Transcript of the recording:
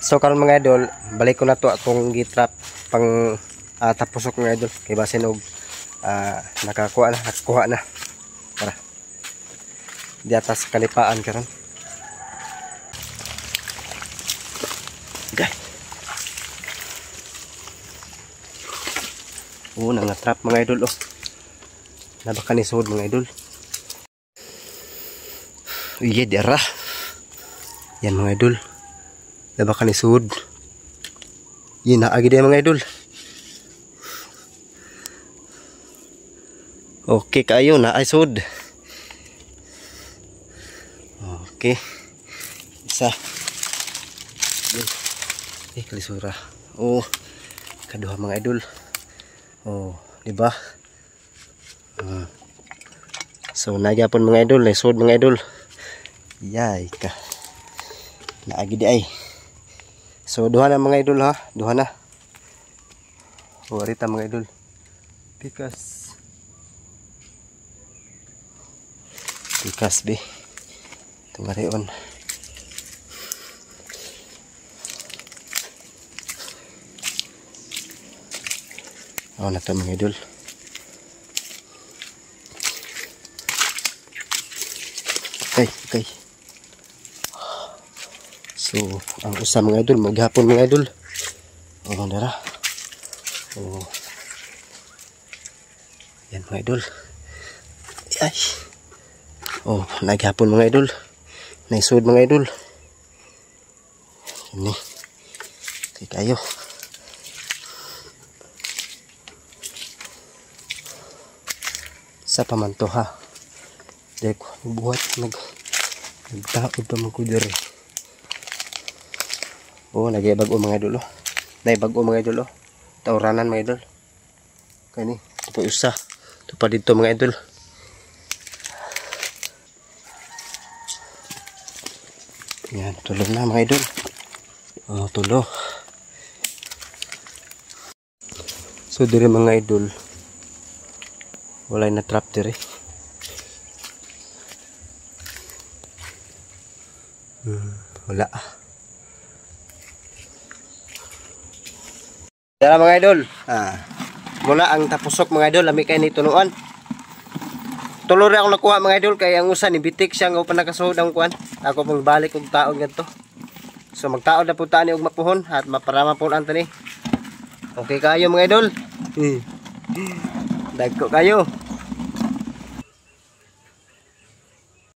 So karon mga idol, balik ko na to akong gitrap pang tapusok mga idol kay basin og nakakuha na para di atas kalipaan karon. Okay. Nang trap mga idol nabaka ni sud mga idol. Iya dira. Yan mga idol. Nabaka ni sud. Yan naagi din mga idol. Okay kayo na ay sud. Okay. Isa. Kalisura. Kaduha mga idol. Di ba? So nagyapon mga idol, naisod mga idol. Yay ka. Naagi di ay. So duha na mga idol ha, duha na. Warita mga idol. Pikas be. Tungarion. Na to mga idol. Okay. So ang usa mga idol maghapon mga idol. Dara. Yan mga idol. Ay. Naghapon mga idol. Naisod mga idol. Ini. Kayo. Sa pamanto ha. Dek buhat nagtaod pa man ko diri. Nagibag-o mga idol. Naibag-o mga idol. Tauranan mga idol. Kani, ito usa. Ito pa dito mga idol. Yan, tulog na mga idol. Tulog. So diri mga idol. Walay na trap diri. Wala. Dara mga idol. Muna ang tapusok mga idol, lami kay ni tunuan. Tulo ra ako nakuha mga idol kay ang usa ni bitik siya nga upan nakasuod ang kuan. Ako pang balik og taon ngadto. So magtaod na pud ta ni og mapuhon at maparama pud ang tani. Okay kayo mga idol. Dagko kayo.